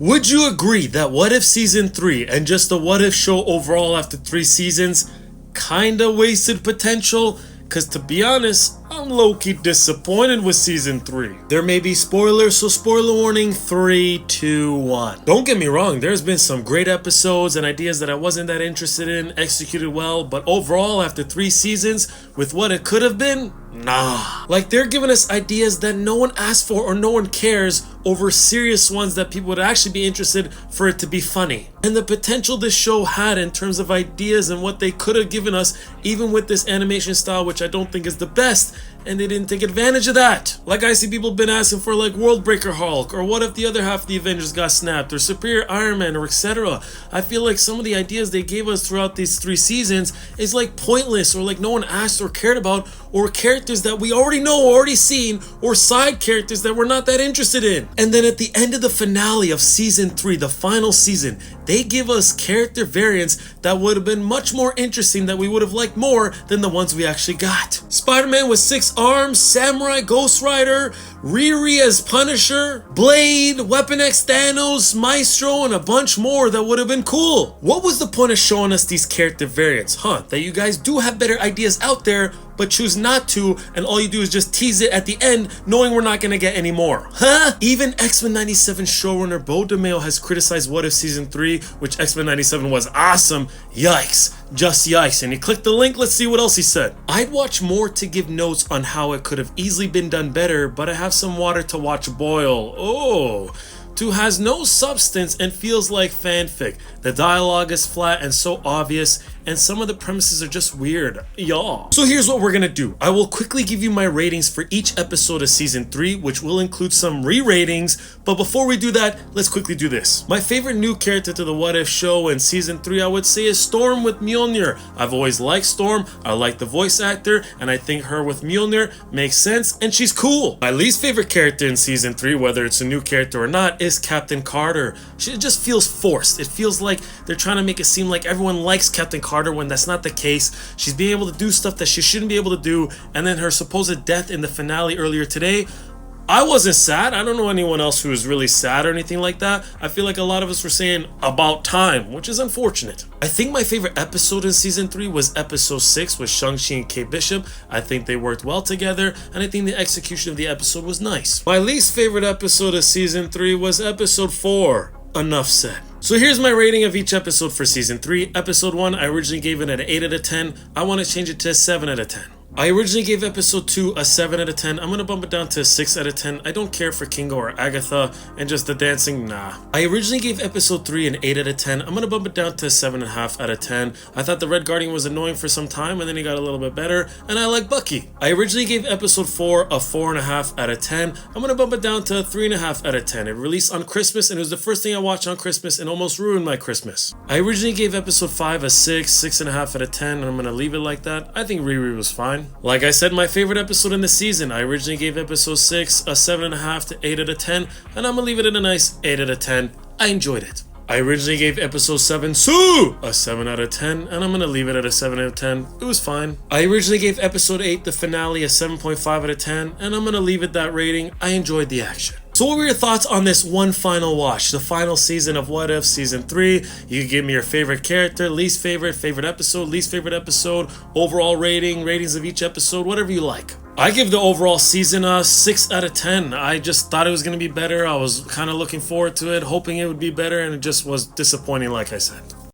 Would you agree that What If Season 3 and just the What If show overall after 3 seasons kinda wasted potential? Cause to be honest, I'm low-key disappointed with Season 3. There may be spoilers, so spoiler warning, 3, 2, 1. Don't get me wrong, there's been some great episodes and ideas that I wasn't that interested in, executed well, but overall, after 3 seasons, with what it could have been, nah. Like, they're giving us ideas that no one asked for or no one cares over serious ones that people would actually be interested for it to be funny. And the potential this show had in terms of ideas and what they could have given us, even with this animation style, which I don't think is the best, and they didn't take advantage of that. Like, I see people been asking for like World Breaker Hulk, or what if the other half of the Avengers got snapped, or Superior Iron Man, or etc. I feel like some of the ideas they gave us throughout these 3 seasons is like pointless, or like no one asked or cared about, or characters that we already know, already seen, or side characters that we're not that interested in. And then at the end of the finale of Season 3, the final season, they give us character variants that would have been much more interesting, that we would have liked more than the ones we actually got. Spider-Man with 6 arms, Samurai Ghost Rider, Riri as Punisher, Blade, Weapon X Thanos, Maestro, and a bunch more that would have been cool. What was the point of showing us these character variants? That you guys do have better ideas out there, but choose not to, and all you do is just tease it at the end, knowing we're not gonna get any more. Even X-Men 97 showrunner Beau DeMayo has criticized What If Season 3, which X-Men 97 was awesome. Yikes. Just yikes. And he clicked the link, let's see what else he said. I'd watch more to give notes on how it could have easily been done better, but I have some water to watch boil. Oh. 2 has no substance and feels like fanfic. The dialogue is flat and so obvious, and some of the premises are just weird. Y'all. So here's what we're gonna do. I will quickly give you my ratings for each episode of Season 3, which will include some re-ratings, but before we do that, let's quickly do this. My favorite new character to the What If show in Season 3, I would say, is Storm with Mjolnir. I've always liked Storm, I like the voice actor, and I think her with Mjolnir makes sense, and she's cool. My least favorite character in Season 3, whether it's a new character or not, is Captain Carter. She just feels forced. It feels like they're trying to make it seem like everyone likes Captain Carter when that's not the case. She's being able to do stuff that she shouldn't be able to do, and then her supposed death in the finale earlier today, I wasn't sad. I don't know anyone else who was really sad or anything like that. I feel like a lot of us were saying about time, which is unfortunate. I think my favorite episode in Season 3 was Episode 6 with Shang-Chi and Kate Bishop. I think they worked well together, and I think the execution of the episode was nice. My least favorite episode of Season 3 was Episode 4. Enough said. So here's my rating of each episode for Season 3. Episode 1, I originally gave it an 8 out of 10. I want to change it to a 7 out of 10. I originally gave Episode 2 a 7 out of 10. I'm gonna bump it down to a 6 out of 10. I don't care for Kingo or Agatha, and just the dancing, nah. I originally gave Episode 3 an 8 out of 10. I'm gonna bump it down to a 7.5 out of 10. I thought the Red Guardian was annoying for some time, and then he got a little bit better, and I like Bucky. I originally gave Episode 4 a 4.5 out of 10. I'm gonna bump it down to a 3.5 out of 10. It released on Christmas, and it was the first thing I watched on Christmas, and almost ruined my Christmas. I originally gave Episode 5 a 6, 6.5 out of 10, and I'm gonna leave it like that. I think Riri was fine. Like I said, my favorite episode in the season, I originally gave Episode 6 a 7.5 to 8 out of 10, and I'm gonna leave it at a nice 8 out of 10. I enjoyed it. I originally gave Episode 7 a 7 out of 10, and I'm gonna leave it at a 7 out of 10. It was fine. I originally gave Episode 8, the finale, a 7.5 out of 10, and I'm gonna leave it that rating. I enjoyed the action. So what were your thoughts on this one final watch, the final season of What If Season 3? You can give me your favorite character, least favorite, favorite episode, least favorite episode, overall rating, ratings of each episode, whatever you like. I give the overall season a 6 out of 10. I just thought it was going to be better. I was kind of looking forward to it, hoping it would be better, and it just was disappointing, like I said.